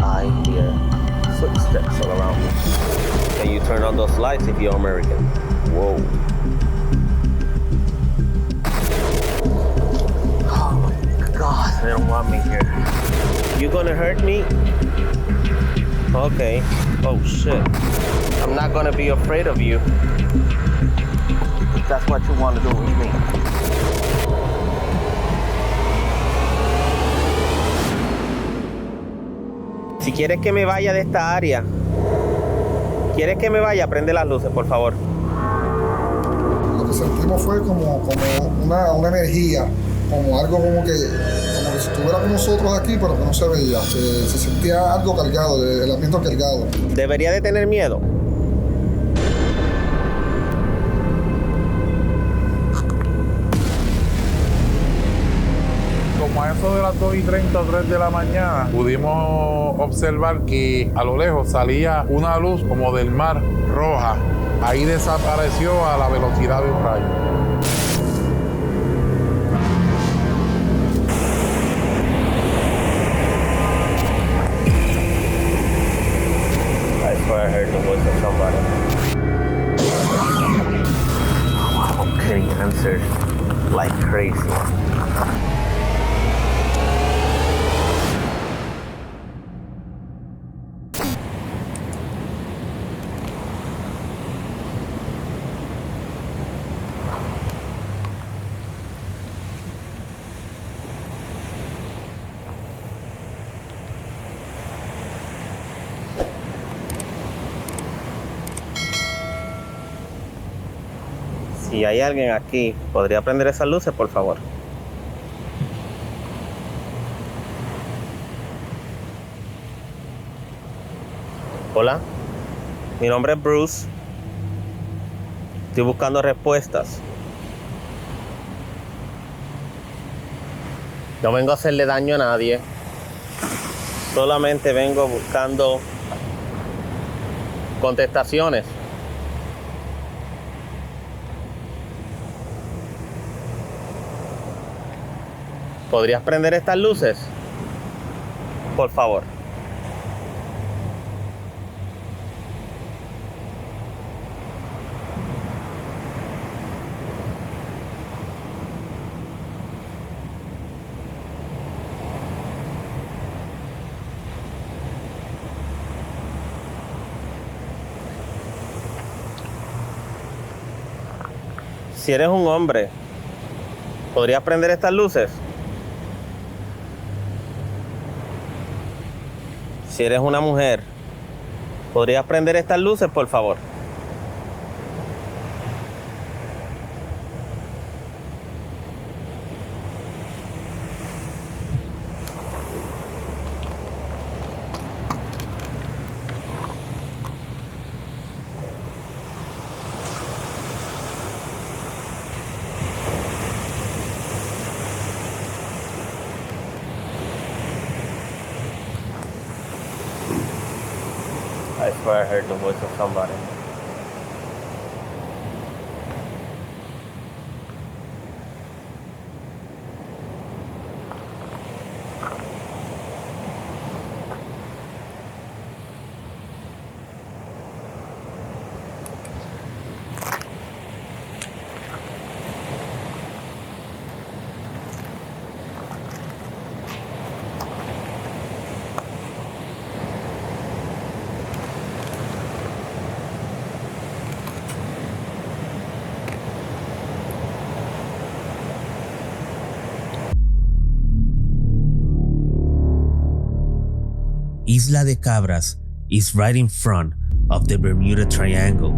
I hear footsteps all around me. Can you turn on those lights if you're American? Whoa. Oh my God, they don't want me here. You gonna hurt me? Okay. Oh shit. I'm not gonna be afraid of you. If that's what you want to do with me. Si quieres que me vaya de esta área, ¿quieres que me vaya? Prende las luces, por favor. Lo que sentimos fue como una energía, como algo como que si estuviera con nosotros aquí, pero que no se veía. Se sentía algo cargado, el ambiente cargado. ¿Debería de tener miedo? Como a eso de las 2:30 o 3 de la mañana, pudimos observar que a lo lejos salía una luz como del mar roja. Ahí desapareció a la velocidad de un rayo. I swear I heard the voice of somebody. I'm getting answers like crazy. Si hay alguien aquí, ¿podría prender esas luces, por favor? Hola, mi nombre es Bruce. Estoy buscando respuestas. No vengo a hacerle daño a nadie. Solamente vengo buscando contestaciones. ¿Podrías prender estas luces? Por favor. Si eres un hombre, ¿podrías prender estas luces? Si eres una mujer, ¿podrías prender estas luces, por favor? I swear I heard the voice of somebody. Isla de Cabras is right in front of the Bermuda Triangle,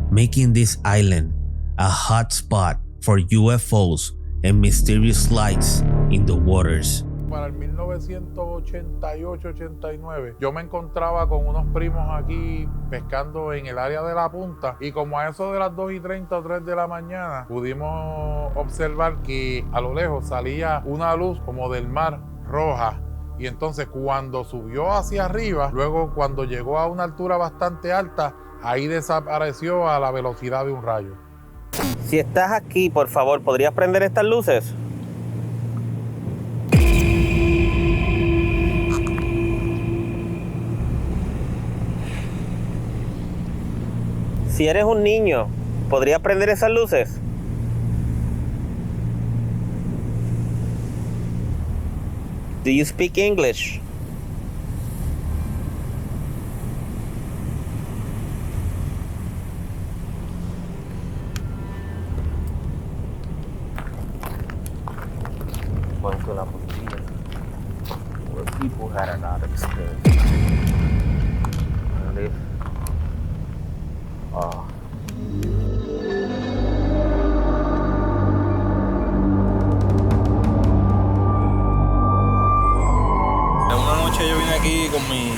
making this island a hot spot for UFOs and mysterious lights in the waters. Para el 1988-89, yo me encontraba con unos primos aquí pescando en el área de la punta y como a eso de las 2:30 o 3 de la mañana pudimos observar que a lo lejos salía una luz como del mar roja. Y entonces cuando subió hacia arriba, luego cuando llegó a una altura bastante alta, ahí desapareció a la velocidad de un rayo. Si estás aquí, por favor, ¿podrías prender estas luces? Si eres un niño, ¿podrías prender esas luces? Do you speak English? Going to la policía, where people had a lot of experience. And they, Una noche yo vine aquí con mi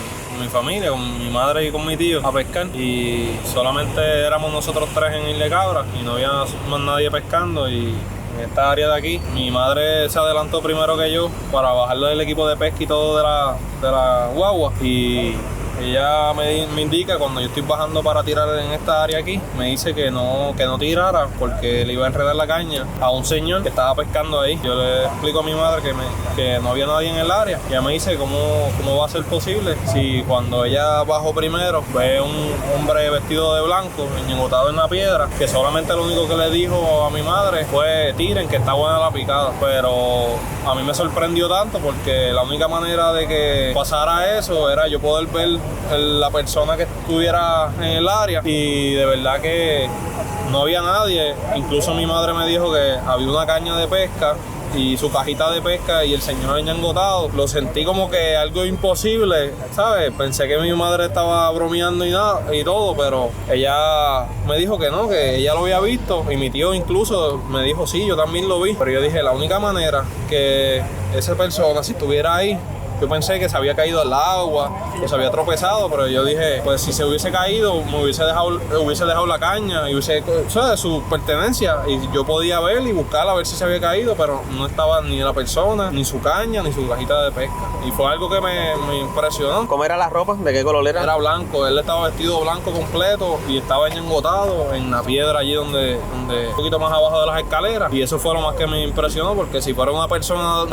familia, con mi madre y con mi tío a pescar y solamente éramos nosotros tres en Isla de Cabras y no había más nadie pescando y en esta área de aquí. Mi madre se adelantó primero que yo para bajarle el equipo de pesca y todo de la guagua. Y ella me indica cuando yo estoy bajando para tirar en esta área aquí, me dice que no tirara porque le iba a enredar la caña a un señor que estaba pescando ahí. Yo le explico a mi madre que no había nadie en el área. Y ella me dice cómo va a ser posible si cuando ella bajó primero ve un hombre vestido de blanco, enñengotado en la piedra, que solamente lo único que le dijo a mi madre fue tiren que está buena la picada. Pero a mí me sorprendió tanto porque la única manera de que pasara eso era yo poder ver la persona que estuviera en el área y de verdad que no había nadie. Incluso mi madre me dijo que había una caña de pesca y su cajita de pesca y el señor enñangotado. Lo sentí como que algo imposible, ¿sabes? Pensé que mi madre estaba bromeando y todo, pero ella me dijo que no, que ella lo había visto y mi tío incluso me dijo sí, yo también lo vi. Pero yo dije, la única manera que esa persona, si estuviera ahí, yo pensé que se había caído al agua o se había tropezado, pero yo dije, pues si se hubiese caído, me hubiese dejado la caña y su pertenencia y yo podía ver y buscarla a ver si se había caído, pero no estaba ni la persona, ni su caña, ni su cajita de pesca. Y fue algo que me impresionó. ¿Cómo era la ropa? ¿De qué color era? Era blanco, él estaba vestido blanco completo y estaba enñangotado en la piedra allí donde un poquito más abajo de las escaleras. Y eso fue lo más que me impresionó, porque si fuera una persona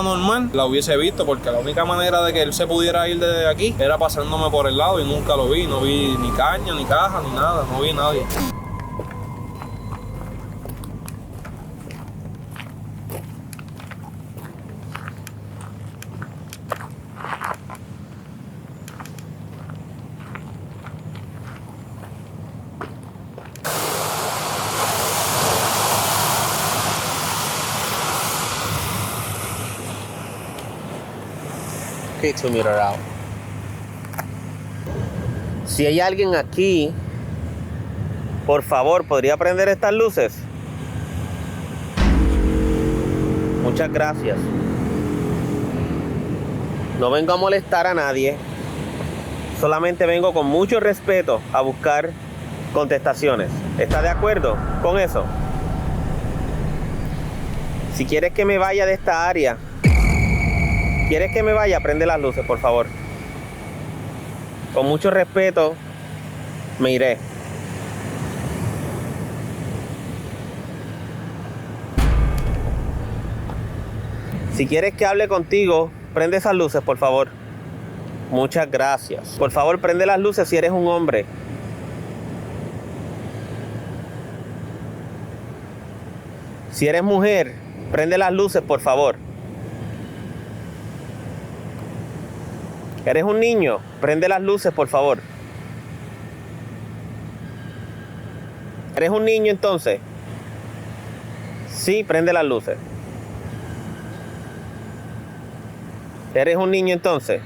normal, la hubiese visto, porque la única manera de que él se pudiera ir de aquí era pasándome por el lado y nunca lo vi. No vi ni caña, ni caja, ni nada, no vi nadie. Okay, 2 meter out. Si hay alguien aquí, por favor, ¿podría prender estas luces? Muchas gracias. No vengo a molestar a nadie. Solamente vengo con mucho respeto a buscar contestaciones. ¿Está de acuerdo con eso? Si quieres que me vaya de esta área, ¿quieres que me vaya? Prende las luces, por favor. Con mucho respeto, me iré. Si quieres que hable contigo, prende esas luces, por favor. Muchas gracias. Por favor, prende las luces si eres un hombre. Si eres mujer, prende las luces, por favor. ¿Eres un niño? Prende las luces, por favor. ¿Eres un niño entonces? Sí, prende las luces. ¿Eres un niño entonces?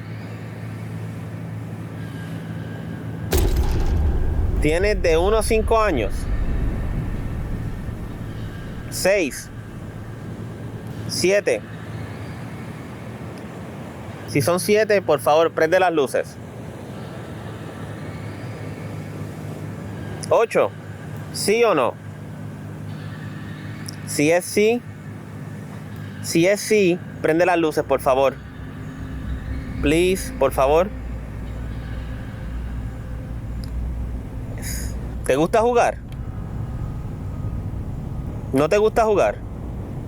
¿Tienes de 1 a 5 años? 6. 7. Si son 7, por favor, prende las luces. 8. ¿Sí o no? Si es sí, prende las luces, por favor. Please, por favor. ¿Te gusta jugar? ¿No te gusta jugar?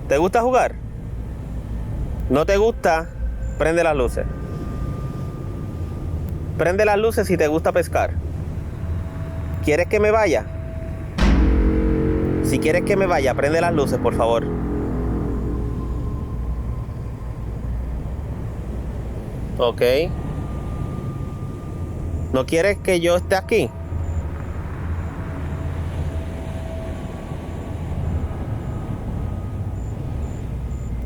¿Te gusta jugar? ¿No te gusta? Prende las luces. Prende las luces si te gusta pescar. ¿Quieres que me vaya? Si quieres que me vaya, prende las luces, por favor. Ok. ¿No quieres que yo esté aquí?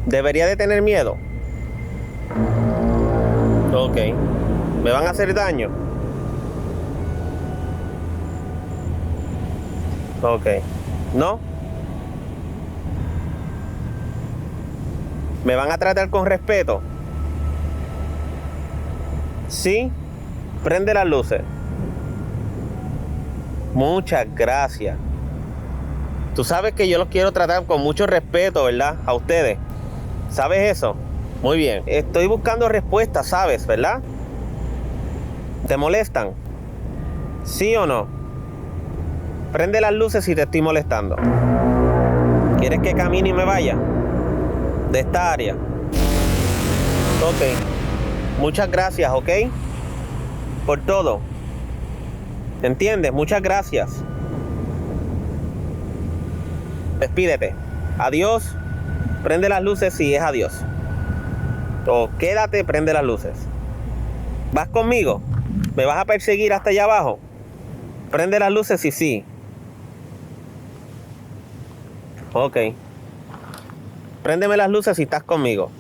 ¿Debería de tener miedo? Ok. ¿Me van a hacer daño? Ok. ¿No? ¿Me van a tratar con respeto? Sí. Prende las luces. Muchas gracias. Tú sabes que yo los quiero tratar con mucho respeto, ¿verdad? A ustedes. ¿Sabes eso? Muy bien. Estoy buscando respuestas, ¿sabes? ¿Verdad? ¿Te molestan? ¿Sí o no? Prende las luces si te estoy molestando. ¿Quieres que camine y me vaya de esta área? Ok. Muchas gracias, ¿ok? Por todo. ¿Entiendes? Muchas gracias. Despídete. Adiós. Prende las luces si es adiós. O quédate, prende las luces. ¿Vas conmigo? ¿Me vas a perseguir hasta allá abajo? Prende las luces si sí. Ok. Préndeme las luces si estás conmigo.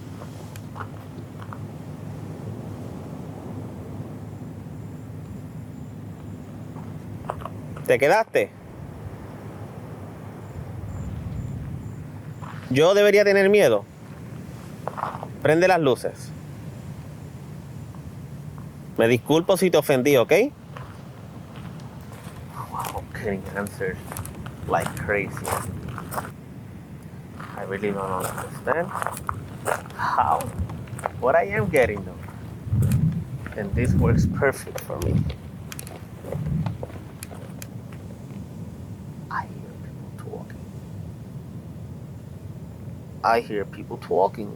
¿Te quedaste? Yo debería tener miedo. Prende las luces. Me disculpo si te ofendí, ¿ok? Wow, getting answers like crazy. I really don't understand how. What I am getting though. And this works perfect for me. I hear people talking.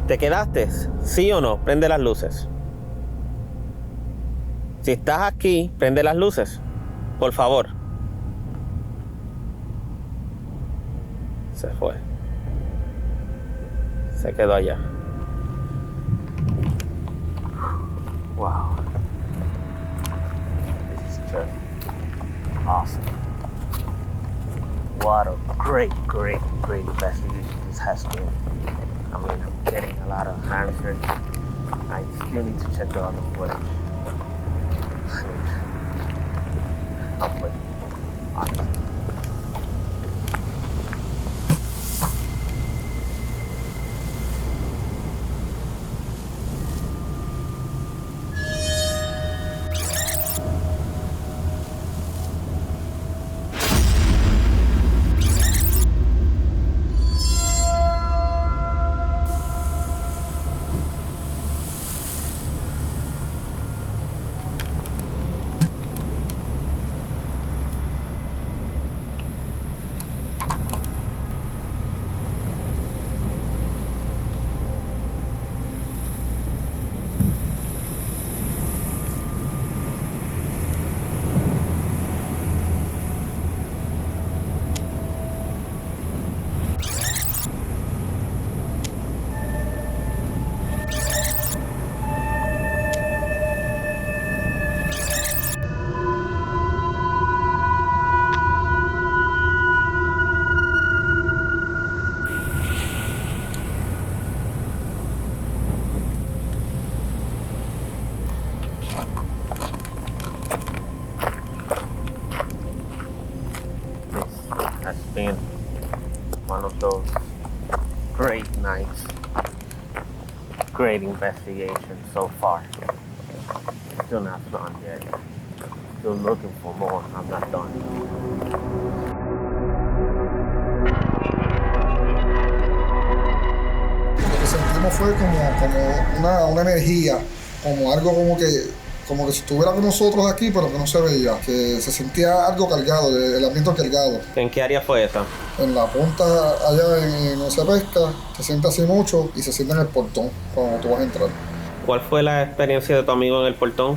¿Te quedaste? ¿Sí o no? Prende las luces. Si estás aquí, prende las luces. Por favor. Se fue. Se quedó allá. Wow. This is just awesome. What a great investigation this has been. I mean, I'm getting a lot of answers. I still need to check the other footage. I'm with you, honestly. Been one of those great nights, great investigation so far. Still not done yet. Still looking for more. I'm not done. Lo que sentimos fue como una energía, como algo como que si estuviera con nosotros aquí, pero que no se veía, que se sentía algo cargado, el ambiente cargado. ¿En qué área fue esa? En la punta, allá en donde se pesca, se siente así mucho y se siente en el portón cuando tú vas a entrar. ¿Cuál fue la experiencia de tu amigo en el portón?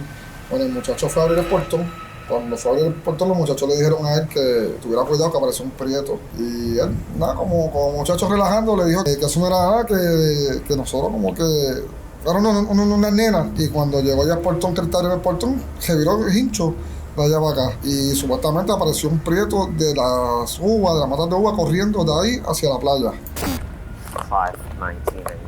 Bueno, el muchacho fue a abrir el portón. Cuando fue a abrir el portón, los muchachos le dijeron a él que tuviera cuidado, que apareció un prieto. Y él, nada, como muchacho relajando, le dijo que eso no era nada, que nosotros como que eran unas nenas. Y cuando llegó allá al portón, que él estaba en el portón, se viró el hincho de allá para acá. Y supuestamente apareció un prieto de las uvas, de las matas de uva, corriendo de ahí hacia la playa. 5:19 a.m.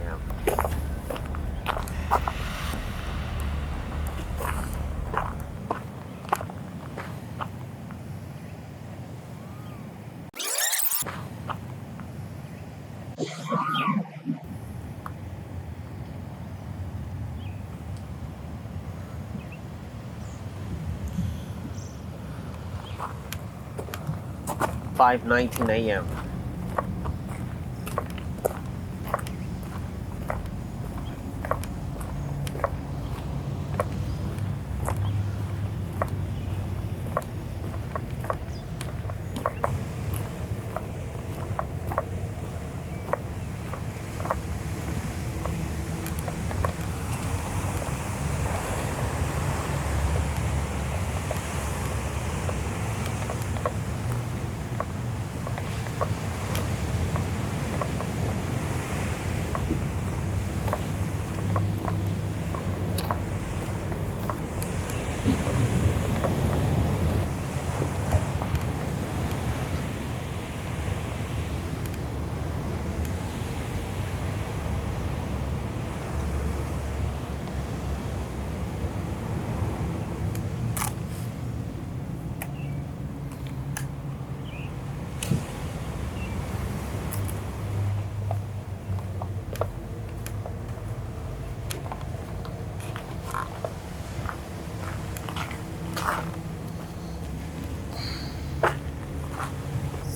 5:19 a.m.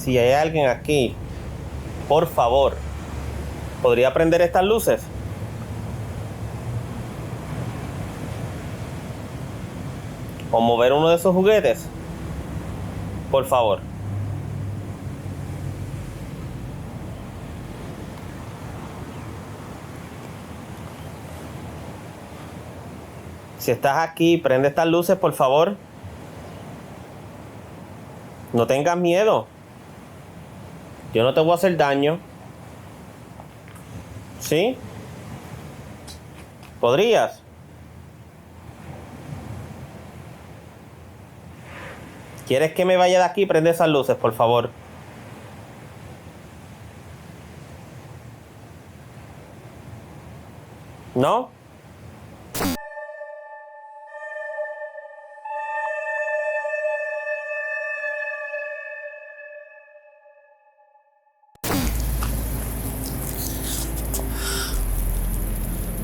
Si hay alguien aquí, por favor, ¿podría prender estas luces? O mover uno de esos juguetes. Por favor. Si estás aquí, prende estas luces, por favor. No tengas miedo. Yo no te voy a hacer daño. ¿Sí? ¿Podrías? ¿Quieres que me vaya de aquí? Prende esas luces, por favor. ¿No?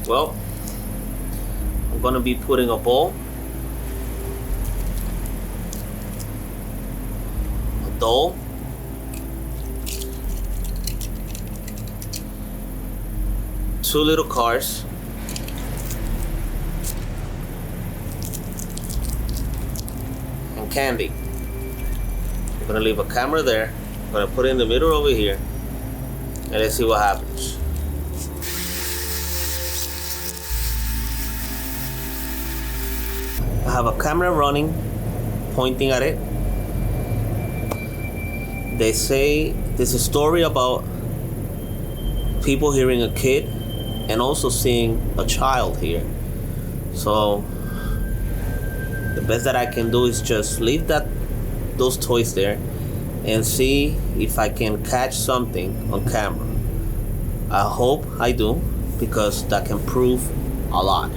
Well, I'm gonna be putting a bowl, a doll, two little cars, and candy. I'm gonna leave a camera there. I'm gonna put it in the middle over here, and let's see what happens. I have a camera running, pointing at it. They say there's a story about people hearing a kid and also seeing a child here. So the best that I can do is just leave those toys there and see if I can catch something on camera. I hope I do, because that can prove a lot.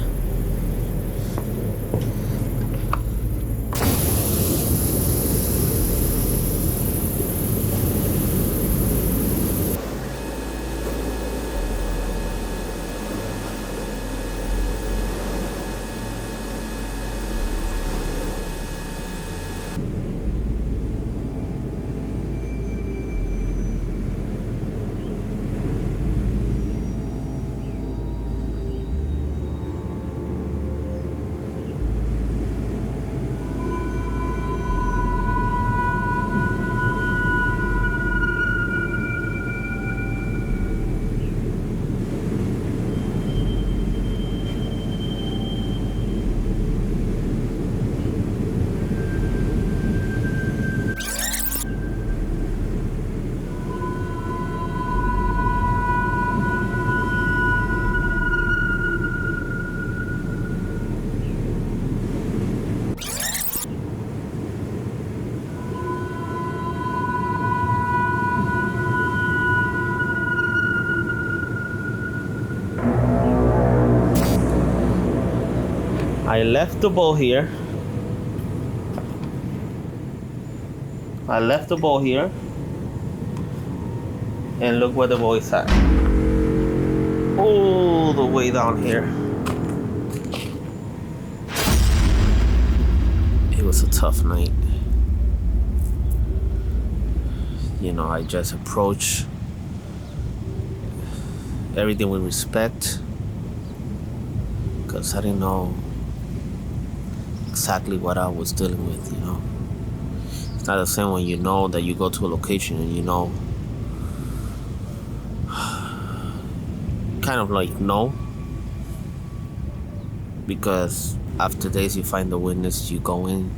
I left the bowl here. And look where the bowl is at. All the way down here. It was a tough night. I just approach everything with respect, because I didn't know exactly what I was dealing with. It's not the same when you know that you go to a location and kind of like know, because after days you find the witness, you go in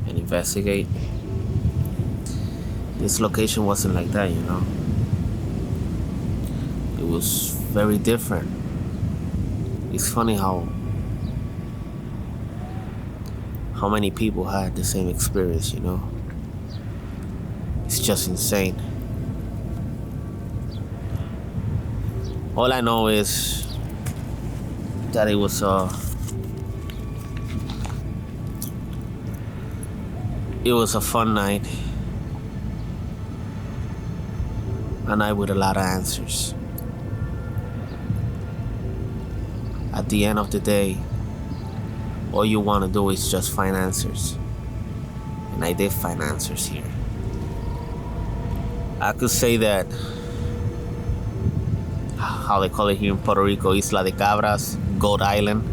and investigate. This location wasn't like that. It was very different. It's funny how many people had the same experience. It's just insane. All I know is that it was a fun night, a night with a lot of answers. At the end of the day, all you want to do is just find answers. And I did find answers here. I could say that, how they call it here in Puerto Rico, Isla de Cabras, Goat Island.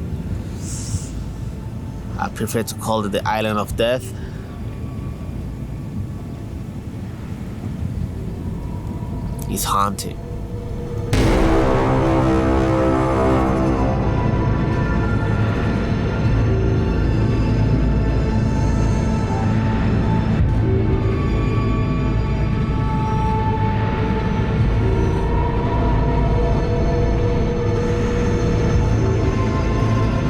I prefer to call it the Island of Death. It's haunted.